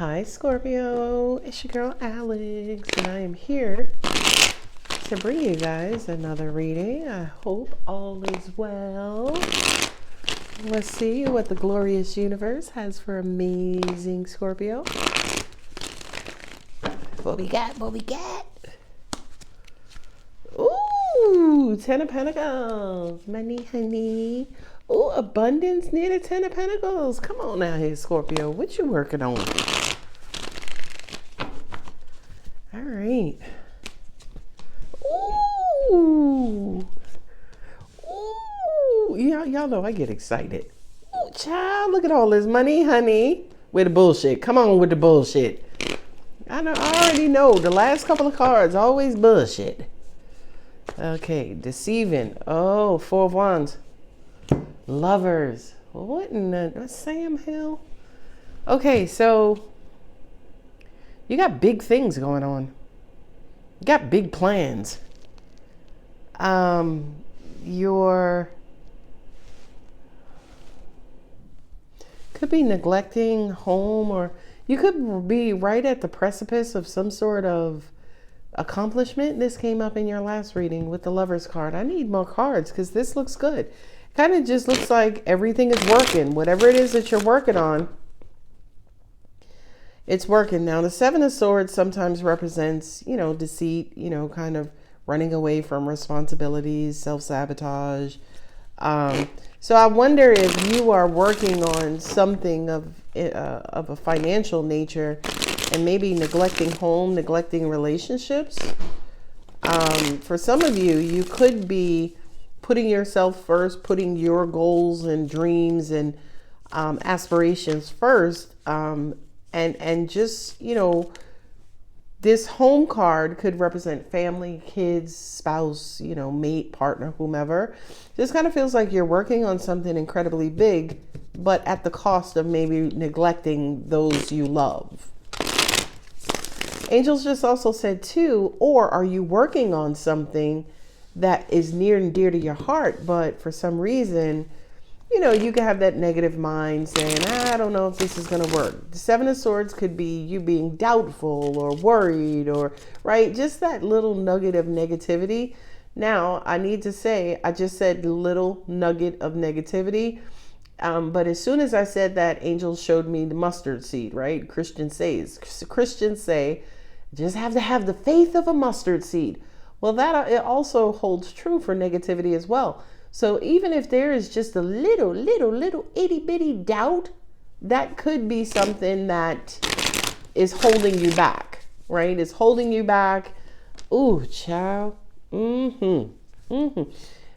Hi Scorpio, it's your girl Alex, and I am here to bring you guys another reading. I hope all is well. Let's see what the glorious universe has for amazing Scorpio. What we got? Ooh, Ten of Pentacles. Money, honey. Ooh, abundance near the Ten of Pentacles. Come on now here, Scorpio. What you working on? All right. Ooh. Ooh. Y'all know I get excited. Ooh, child, look at all this money, honey. With the bullshit. Come on with the bullshit. I already know the last couple of cards always bullshit. Okay, deceiving. Oh, Four of Wands. Lovers. What in the Sam Hill? Okay, so you got big things going on. You got big plans. You're could be neglecting home, or you could be right at the precipice of some sort of accomplishment. This came up in your last reading with the Lovers card. I need more cards because this looks good. Kind of just looks like everything is working. Whatever it is that you're working on, it's working. Now, the Seven of Swords sometimes represents, deceit, kind of running away from responsibilities, self-sabotage. So I wonder if you are working on something of a financial nature and maybe neglecting home, neglecting relationships. For some of you, you could be putting yourself first, putting your goals and dreams and aspirations first. And just, this home card could represent family, kids, spouse, mate, partner, whomever. Just kind of feels like you're working on something incredibly big, but at the cost of maybe neglecting those you love. Angels just also said too, or are you working on something that is near and dear to your heart, but for some reason, you could have that negative mind saying, I don't know if this is going to work. The Seven of Swords could be you being doubtful or worried, or, right? Just that little nugget of negativity. Now, I need to say, I just said little nugget of negativity. But as soon as I said that, angels showed me the mustard seed, right? Christians say, just have to have the faith of a mustard seed. Well, that it also holds true for negativity as well. So even if there is just a little itty bitty doubt, that could be something that is holding you back, right? It's holding you back. Ooh, child.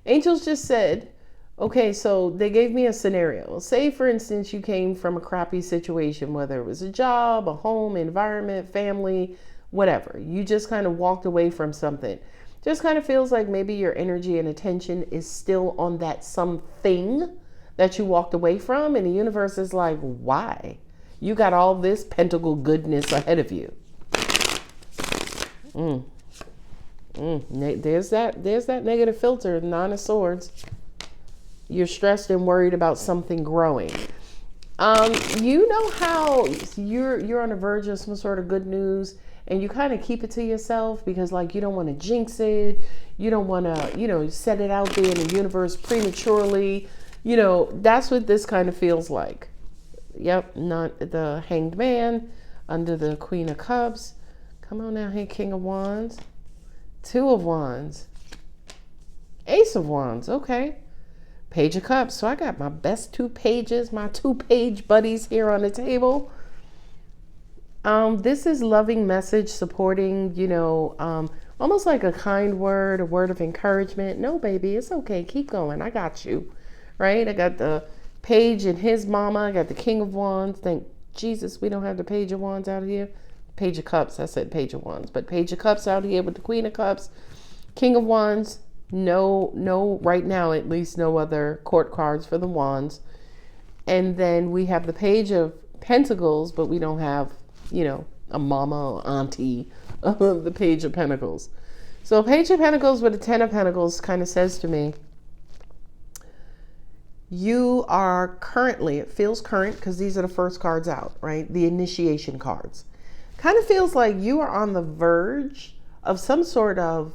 Angels just said, okay, so they gave me a scenario. Say, for instance, you came from a crappy situation, whether it was a job, a home, environment, family, whatever. You just kind of walked away from something. Just kind of feels like maybe your energy and attention is still on that something that you walked away from. And the universe is like, why? You got all this pentacle goodness ahead of you. There's that negative filter, Nine of Swords. You're stressed and worried about something growing. You know how you're on the verge of some sort of good news, and you kind of keep it to yourself because, like, you don't want to jinx it. You don't want to, set it out there in the universe prematurely. That's what this kind of feels like. Yep, not the Hanged Man under the Queen of Cups. Come on now here, King of Wands. Two of Wands. Ace of Wands, okay. Page of Cups. So I got my best 2 pages, my 2-page buddies here on the table. This is loving message, supporting, almost like a kind word, a word of encouragement. No, baby, it's okay. Keep going. I got you. Right? I got the Page and his mama. I got the King of Wands. Thank Jesus we don't have the Page of Wands out here. Page of Cups. I said Page of Wands. But Page of Cups out here with the Queen of Cups. King of Wands. No, right now at least no other court cards for the Wands. And then we have the Page of Pentacles, but we don't have a mama or auntie of the Page of Pentacles. So Page of Pentacles with the Ten of Pentacles kind of says to me, you are currently, it feels current because these are the first cards out, right? The initiation cards. Kind of feels like you are on the verge of some sort of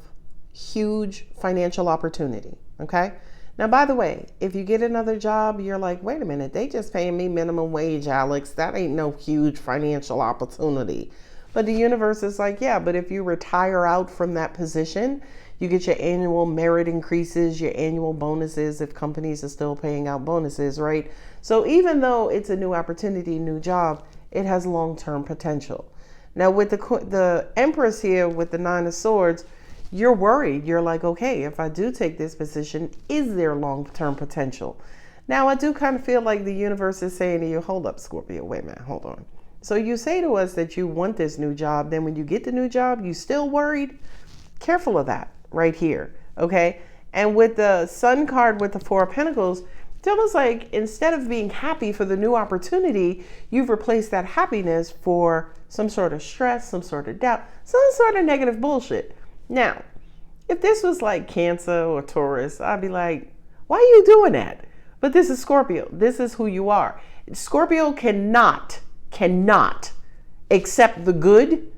huge financial opportunity, okay? Now, by the way, if you get another job, you're like, wait a minute, they just paying me minimum wage, Alex. That ain't no huge financial opportunity. But the universe is like, yeah, but if you retire out from that position, you get your annual merit increases, your annual bonuses, if companies are still paying out bonuses, right? So even though it's a new opportunity, new job, it has long-term potential. Now, with the Empress here with the Nine of Swords, you're worried. You're like, okay, if I do take this position, is there long-term potential? Now, I do kind of feel like the universe is saying to you, hold up, Scorpio, wait a minute, hold on. So you say to us that you want this new job, then when you get the new job, you still worried? Careful of that right here, okay? And with the Sun card with the Four of Pentacles, it's almost like instead of being happy for the new opportunity, you've replaced that happiness for some sort of stress, some sort of doubt, some sort of negative bullshit. Now, if this was like Cancer or Taurus, I'd be like, why are you doing that? But this is Scorpio. This is who you are. Scorpio cannot accept the good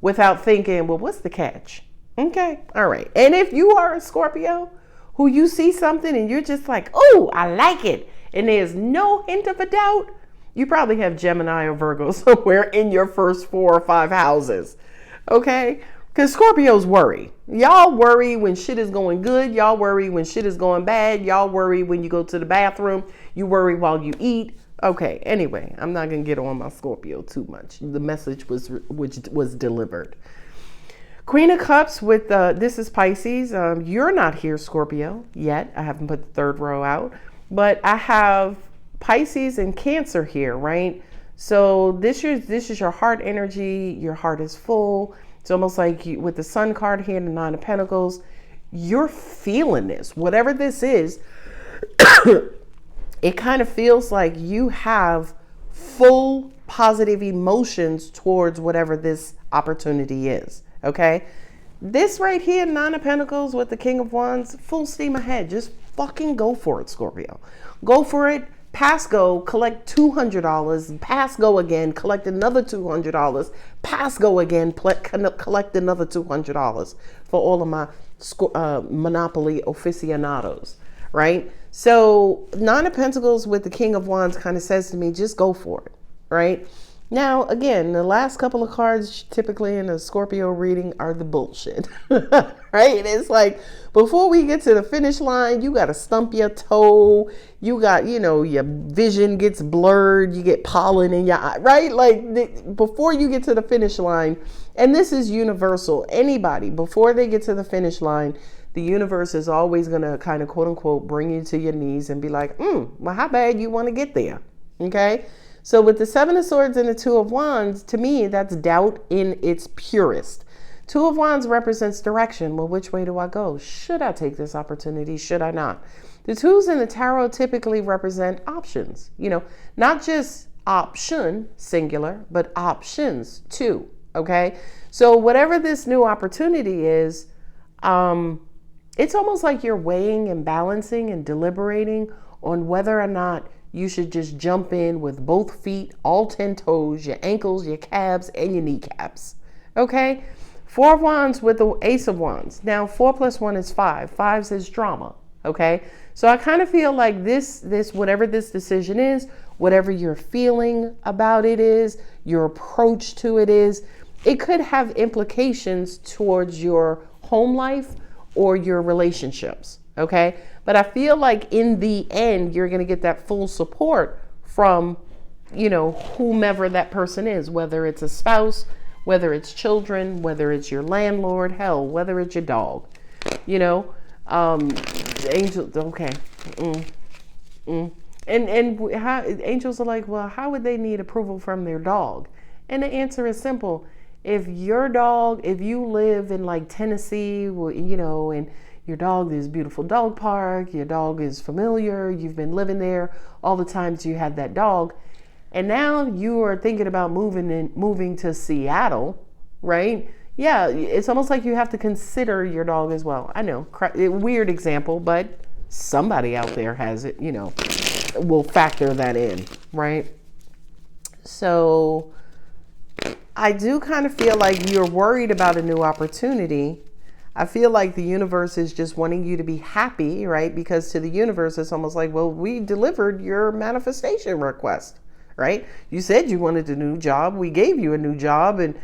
without thinking, well, what's the catch? Okay, all right. And if you are a Scorpio who you see something and you're just like, oh, I like it, and there's no hint of a doubt, you probably have Gemini or Virgo somewhere in your first 4 or 5 houses, okay? Because Scorpios worry. Y'all worry when shit is going good. Y'all worry when shit is going bad. Y'all worry when you go to the bathroom. You worry while you eat. Okay, anyway, I'm not going to get on my Scorpio too much. The message was delivered. Queen of Cups with, this is Pisces. You're not here, Scorpio, yet. I haven't put the third row out. But I have Pisces and Cancer here, right? So this is your heart energy. Your heart is full. It's almost like with the Sun card here, the Nine of Pentacles, you're feeling this. Whatever this is, it kind of feels like you have full positive emotions towards whatever this opportunity is, okay? This right here, Nine of Pentacles with the King of Wands, full steam ahead. Just fucking go for it, Scorpio. Go for it. Pass go, collect $200, pass go again, collect another $200, pass go again, collect another $200 for all of my Monopoly aficionados, right? So Nine of Pentacles with the King of Wands kind of says to me, just go for it, right? Now, again, the last couple of cards typically in a Scorpio reading are the bullshit, right? It's like, before we get to the finish line, you got to stump your toe. You got, your vision gets blurred. You get pollen in your eye, right? Like, before you get to the finish line, and this is universal, anybody, before they get to the finish line, the universe is always going to kind of, quote unquote, bring you to your knees and be like, well, how bad you want to get there, okay? So with the Seven of Swords and the Two of Wands, to me, that's doubt in its purest. Two of Wands represents direction. Well, which way do I go? Should I take this opportunity? Should I not? The twos in the tarot typically represent options. Not just option, singular, but options, too. Okay? So whatever this new opportunity is, it's almost like you're weighing and balancing and deliberating on whether or not you should just jump in with both feet, all 10 toes, your ankles, your calves, and your kneecaps. Okay? Four of Wands with the Ace of Wands. Now, 4 + 1 is 5. 5 says drama. Okay? So I kind of feel like this, whatever this decision is, whatever you're feeling about it is, your approach to it is, it could have implications towards your home life or your relationships. Okay? But I feel like in the end, you're going to get that full support from, whomever that person is, whether it's a spouse, whether it's children, whether it's your landlord, hell, whether it's your dog, angels, okay. And how, angels are like, well, how would they need approval from their dog? And the answer is simple. If you live in like Tennessee, and your dog, there's a beautiful dog park, your dog is familiar, you've been living there all the times you had that dog, and now you are thinking about moving to Seattle, right? Yeah, it's almost like you have to consider your dog as well. I know, weird example, but somebody out there has it, will factor that in, right? So I do kind of feel like you're worried about a new opportunity. I feel like the universe is just wanting you to be happy, right? Because to the universe, it's almost like, well, we delivered your manifestation request, right? You said you wanted a new job. We gave you a new job. And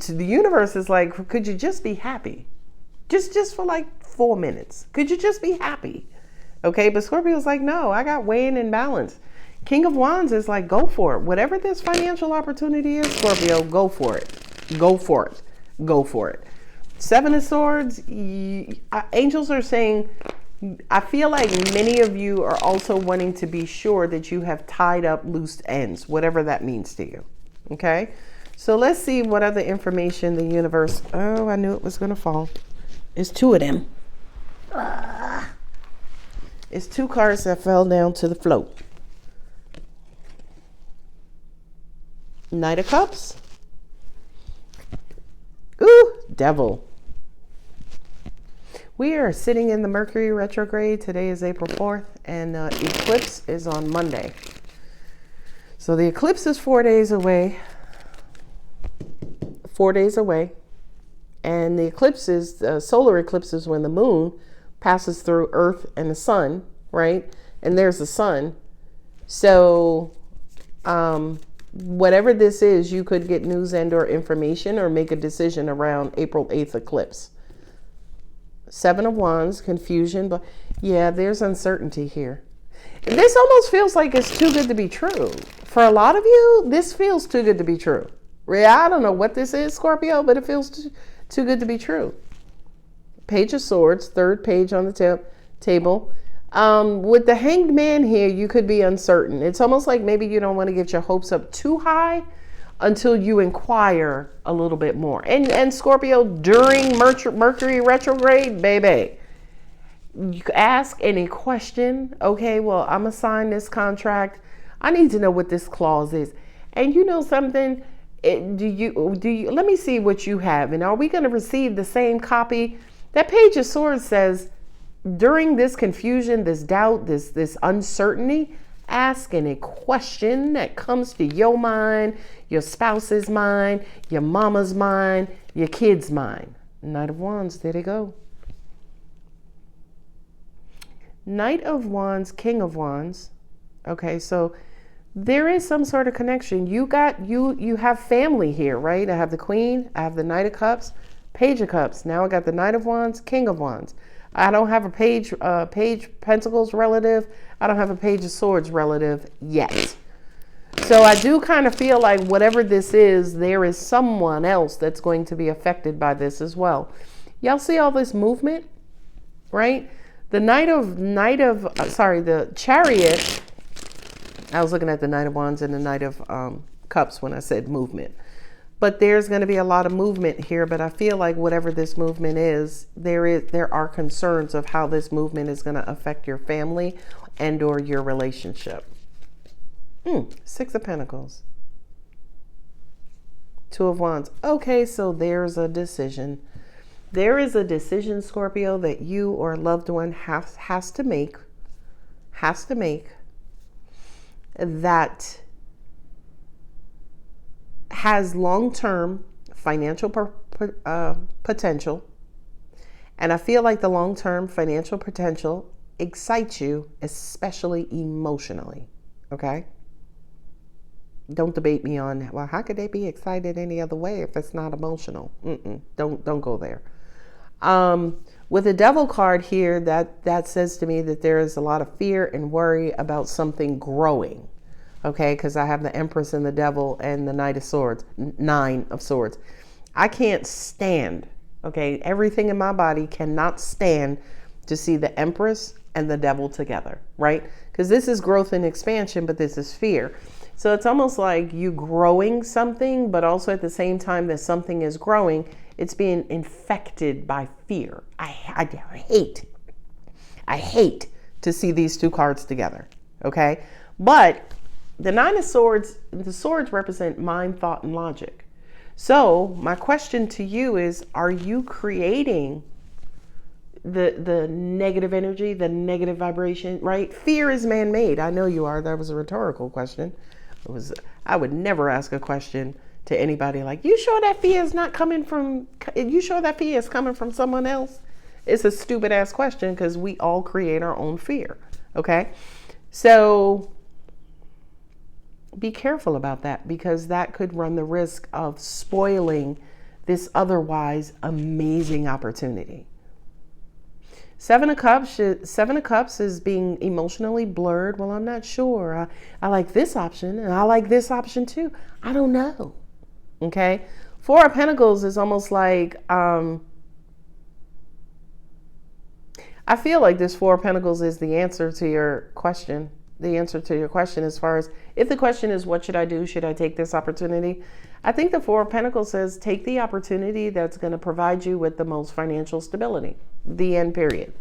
to the universe, it's like, could you just be happy? Just for like 4 minutes. Could you just be happy? Okay, but Scorpio's like, no, I got weighing and balance. King of Wands is like, go for it. Whatever this financial opportunity is, Scorpio, go for it. Go for it. Go for it. Seven of Swords, angels are saying, I feel like many of you are also wanting to be sure that you have tied up loose ends, whatever that means to you. Okay, so let's see what other information the universe, oh, I knew it was going to fall. It's two of them. It's two cards that fell down to the float. Knight of Cups. Ooh, Devil. We are sitting in the Mercury retrograde. Today is April 4th, and eclipse is on Monday. So the eclipse is 4 days away. 4 days away. And the eclipse is, solar eclipse is when the moon passes through Earth and the sun, right? And there's the sun. So whatever this is, you could get news and or information or make a decision around April 8th eclipse. Seven of Wands, confusion, but yeah, there's uncertainty here. This almost feels like it's too good to be true. For a lot of you, this feels too good to be true. I don't know what this is, Scorpio, but it feels too good to be true. Page of Swords, third page on the table. With the Hanged Man here, you could be uncertain. It's almost like maybe you don't want to get your hopes up too high until you inquire a little bit more. And Scorpio, during Mercury retrograde, baby, you ask any question. Okay, well, I'm gonna sign this contract. I need to know what this clause is. And you know something? Do you? Let me see what you have. And are we going to receive the same copy? That Page of Swords says, during this confusion, this doubt, this uncertainty, ask any question that comes to your mind, your spouse's mind, your mama's mind, your kid's mind. Knight of Wands, there they go. Knight of Wands, King of Wands. Okay, so there is some sort of connection. You have family here, right? I have the Queen, I have the Knight of Cups, Page of Cups. Now I got the Knight of Wands, King of Wands. I don't have a Page Pentacles relative. I don't have a Page of Swords relative yet. So I do kind of feel like whatever this is, there is someone else that's going to be affected by this as well. Y'all see all this movement, right? The the Chariot. I was looking at the Knight of Wands and the Knight of Cups when I said movement. But there's going to be a lot of movement here, but I feel like whatever this movement is, there are concerns of how this movement is going to affect your family and or your relationship. Six of Pentacles. Two of Wands. Okay, so there's a decision. There is a decision, Scorpio, that you or a loved one has to make. That has long-term financial potential. And I feel like the long-term financial potential excites you, especially emotionally. Okay? Don't debate me on, well, how could they be excited any other way if it's not emotional? Don't go there. With the Devil card here, that says to me that there is a lot of fear and worry about something growing. Okay, because I have the Empress and the Devil and the Knight of Swords, Nine of Swords. I can't stand, okay, everything in my body cannot stand to see the Empress and the Devil together, right? Because this is growth and expansion, but this is fear. So it's almost like you growing something, but also at the same time that something is growing, it's being infected by fear. I hate to see these two cards together, okay? But the Nine of Swords, the swords represent mind, thought, and logic. So my question to you is, are you creating the negative energy, the negative vibration, right? Fear is man-made. I know you are. That was a rhetorical question. I would never ask a question to anybody like, you sure that fear is not coming from, you sure that fear is coming from someone else? It's a stupid ass question because we all create our own fear. Okay. So be careful about that, because that could run the risk of spoiling this otherwise amazing opportunity. Seven of Cups is being emotionally blurred. Well, I'm not sure. I like this option and I like this option too. I don't know. Okay. Four of Pentacles is almost like, I feel like this Four of Pentacles is the answer to your question. The answer to your question, as far as if the question is, what should I do? Should I take this opportunity? I think the Four of Pentacles says take the opportunity that's going to provide you with the most financial stability. The end, period.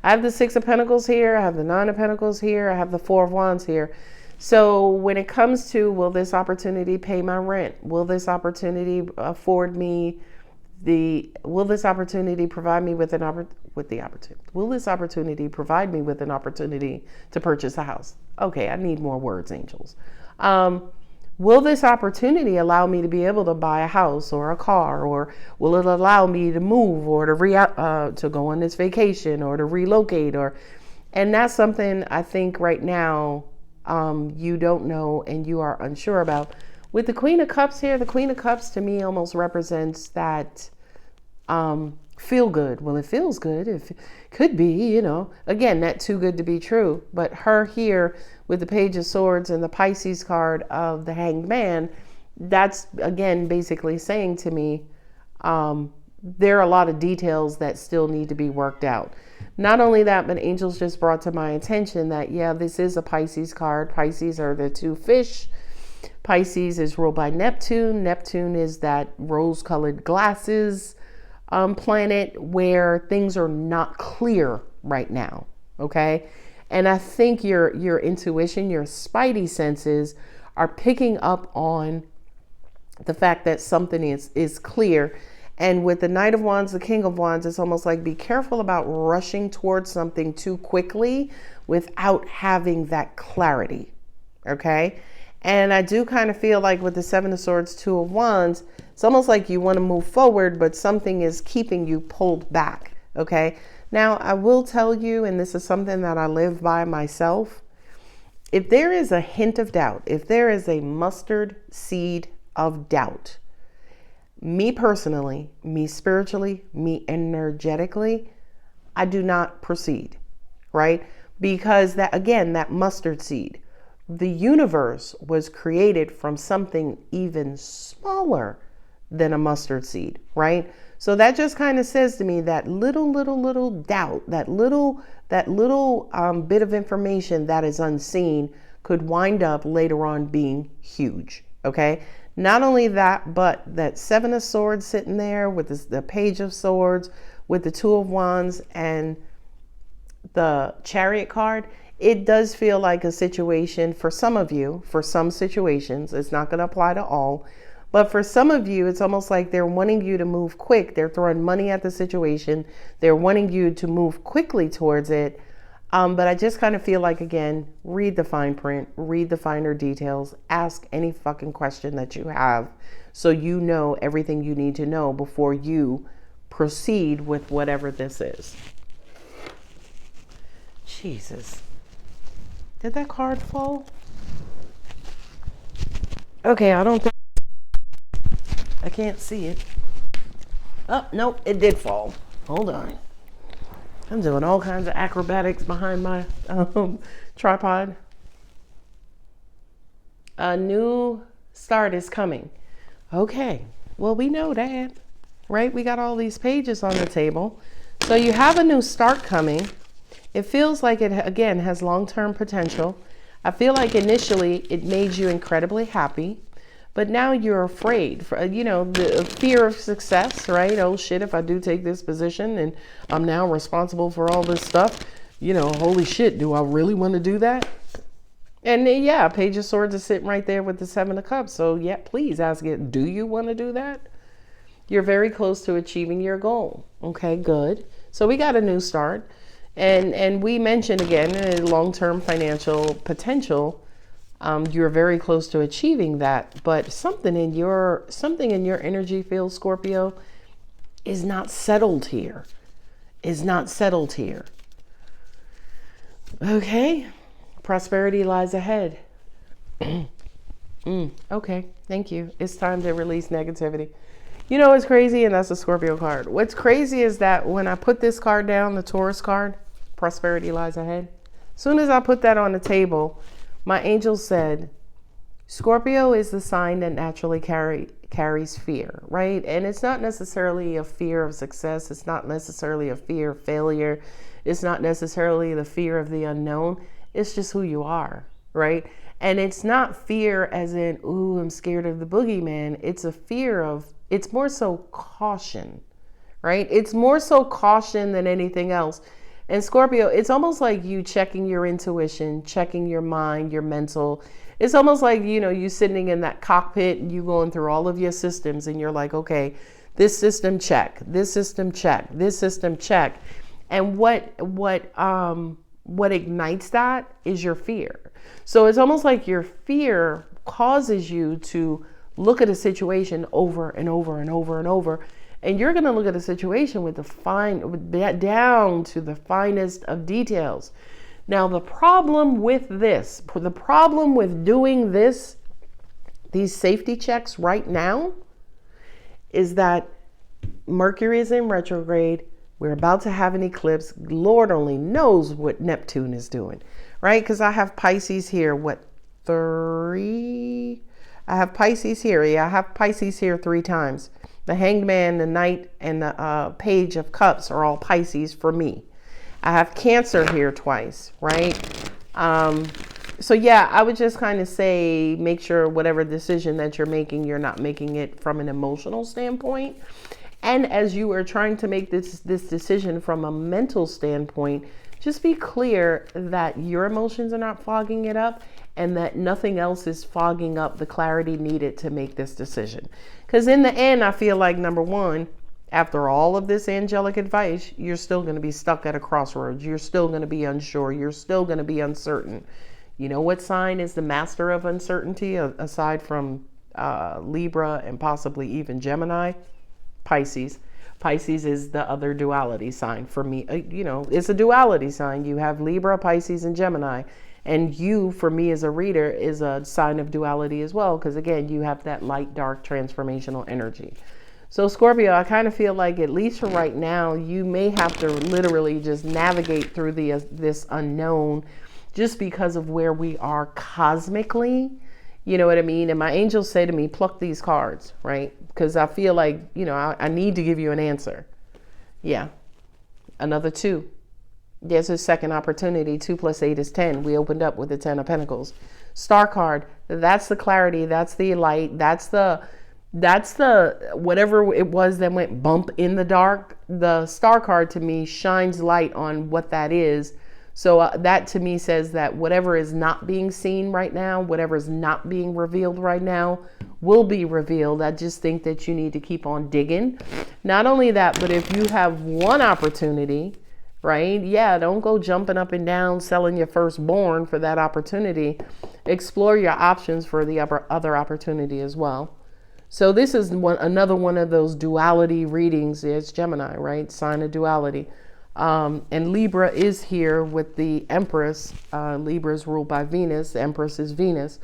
I have the Six of Pentacles here. I have the Nine of Pentacles here. I have the Four of Wands here. So when it comes to, will this opportunity pay my rent? Will this opportunity afford me will this opportunity provide me with will this opportunity provide me with an opportunity to purchase a house? Okay, I need more words, angels. Will this opportunity allow me to be able to buy a house or a car, or will it allow me to move, or to go on this vacation, or to relocate, and that's something I think right now you don't know and you are unsure about. With the Queen of Cups here, the Queen of Cups to me almost represents that feel good. Well, it feels good. It could be, again, that too good to be true. But her here with the Page of Swords and the Pisces card of the Hanged Man, that's, again, basically saying to me, there are a lot of details that still need to be worked out. Not only that, but angels just brought to my attention that, yeah, this is a Pisces card. Pisces are the two fish. Pisces is ruled by Neptune. Neptune is that rose-colored glasses planet where things are not clear right now. Okay. And I think your intuition, your spidey senses are picking up on the fact that something is clear. And with the Knight of Wands, the King of Wands, it's almost like be careful about rushing towards something too quickly without having that clarity. Okay. And I do kind of feel like with the Seven of Swords, Two of Wands, it's almost like you want to move forward, but something is keeping you pulled back. Okay. Now, I will tell you, and this is something that I live by myself, if there is a hint of doubt, if there is a mustard seed of doubt, me personally, me spiritually, me energetically, I do not proceed, right? Because that, again, that mustard seed, the universe was created from something even smaller than a mustard seed, right? So that just kind of says to me that little doubt, that little bit of information that is unseen could wind up later on being huge. Okay. Not only that, but that Seven of Swords sitting there with the Page of Swords, with the Two of Wands and the Chariot card, it does feel like a situation for some of you, for some situations, it's not going to apply to all, but for some of you, it's almost like they're wanting you to move quick. They're throwing money at the situation. They're wanting you to move quickly towards it. But I just kind of feel like, again, read the fine print, read the finer details, ask any fucking question that you have so you know everything you need to know before you proceed with whatever this is. Jesus. Did that card fall? Okay, I don't think. I can't see it. Oh, nope, it did fall. Hold on. I'm doing all kinds of acrobatics behind my tripod. A new start is coming. Okay, well, we know that, right? We got all these pages on the table. So you have a new start coming. It feels like it, again, has long-term potential. I feel like initially it made you incredibly happy, but now you're afraid, for, the fear of success, right? Oh shit, if I do take this position and I'm now responsible for all this stuff, holy shit, do I really want to do that? And then, yeah, Page of Swords is sitting right there with the Seven of Cups. So yeah, please ask it, do you want to do that? You're very close to achieving your goal. Okay, good. So we got a new start. And we mentioned again, long-term financial potential. You're very close to achieving that, but something in your energy field, Scorpio, is not settled here. Is not settled here. Okay, prosperity lies ahead. Okay, thank you. It's time to release negativity. You know what's crazy? And that's a Scorpio card. What's crazy is that when I put this card down, the Taurus card, prosperity lies ahead. As soon as I put that on the table, my angel said, Scorpio is the sign that naturally carries fear, right? And it's not necessarily a fear of success. It's not necessarily a fear of failure. It's not necessarily the fear of the unknown. It's just who you are, right? And it's not fear as in, ooh, I'm scared of the boogeyman. It's a fear of, it's more so caution, right? It's more so caution than anything else. And Scorpio, it's almost like you checking your intuition, checking your mind, your mental. It's almost like, you know, you sitting in that cockpit and you going through all of your systems and you're like, okay, this system check, this system check, this system check. And what ignites that is your fear. So it's almost like your fear causes you to look at a situation over and over and over and over. And you're going to look at a situation with down to the finest of details. Now, the problem with this, the problem with doing this, these safety checks right now, is that Mercury is in retrograde. We're about to have an eclipse. Lord only knows what Neptune is doing, right? Because I have Pisces here, I have Pisces here. Yeah, I have Pisces here 3 times. The Hanged Man, the Knight, and the Page of Cups are all Pisces for me. I have Cancer here twice, right? So yeah, I would just kind of say, make sure whatever decision that you're making, you're not making it from an emotional standpoint. And as you are trying to make this decision from a mental standpoint, just be clear that your emotions are not fogging it up and that nothing else is fogging up the clarity needed to make this decision. Because in the end, I feel like, number one, after all of this angelic advice, you're still going to be stuck at a crossroads. You're still going to be unsure. You're still going to be uncertain. You know what sign is the master of uncertainty aside from Libra and possibly even Gemini? Pisces. Pisces is the other duality sign for me. You know, it's a duality sign. You have Libra, Pisces, and Gemini. And you, for me as a reader, is a sign of duality as well. Because again, you have that light, dark, transformational energy. So Scorpio, I kind of feel like, at least for right now, you may have to literally just navigate through this unknown just because of where we are cosmically. You know what I mean? And my angels say to me, pluck these cards, right? Because I feel like, you know, I need to give you an answer. Yeah. Another 2. There's a second opportunity. 2 + 8 is 10. We opened up with the 10 of Pentacles. Star card. That's the clarity. That's the light. That's the whatever it was that went bump in the dark. The star card to me shines light on what that is. So that to me says that whatever is not being seen right now, whatever is not being revealed right now, will be revealed. I just think that you need to keep on digging. Not only that, but if you have one opportunity, right? Yeah, don't go jumping up and down, selling your firstborn for that opportunity. Explore your options for the other opportunity as well. So this is another one of those duality readings. It's Gemini, right? Sign of duality. And Libra is here with the Empress. Libra is ruled by Venus. The Empress is Venus.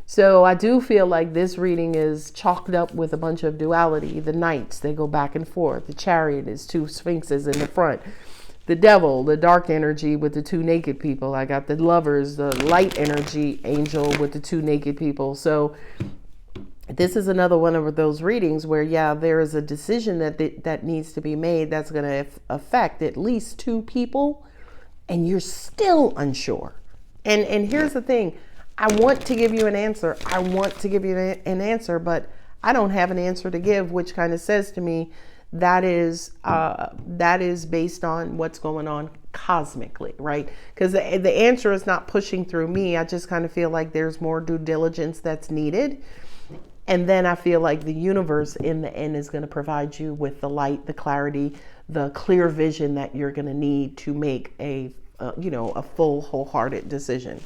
So I do feel like this reading is chalked up with a bunch of duality. The Knights, they go back and forth. The Chariot is 2 Sphinxes in the front. The Devil, the dark energy with the 2 naked people. I got the Lovers, the light energy angel with the 2 naked people. So this is another one of those readings where, yeah, there is a decision that needs to be made that's going to affect at least 2 people, and you're still unsure. And here's the thing. I want to give you an answer. I want to give you an answer, but I don't have an answer to give, which kind of says to me that is based on what's going on cosmically, right? Because the answer is not pushing through me. I just kind of feel like there's more due diligence that's needed. And then I feel like the universe in the end is going to provide you with the light, the clarity, the clear vision that you're going to need to make a full, wholehearted decision.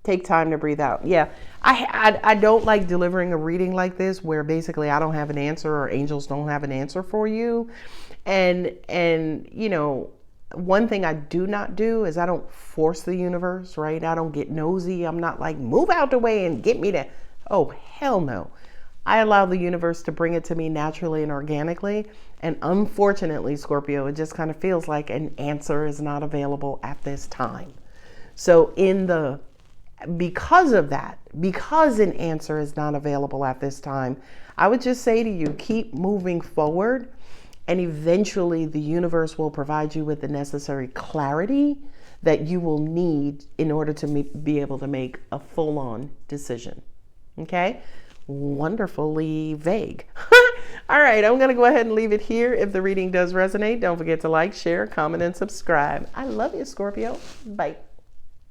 Take time to breathe out. Yeah, I don't like delivering a reading like this where basically I don't have an answer or angels don't have an answer for you. And one thing I do not do is I don't force the universe, right? I don't get nosy. I'm not like, move out the way and get me to, oh, hell no. I allow the universe to bring it to me naturally and organically. And unfortunately, Scorpio, it just kind of feels like an answer is not available at this time. So because of that, because an answer is not available at this time, I would just say to you, keep moving forward. And eventually the universe will provide you with the necessary clarity that you will need in order to be able to make a full-on decision. Okay? Wonderfully vague. All right, I'm going to go ahead and leave it here. If the reading does resonate, don't forget to like, share, comment, and subscribe. I love you, Scorpio. Bye.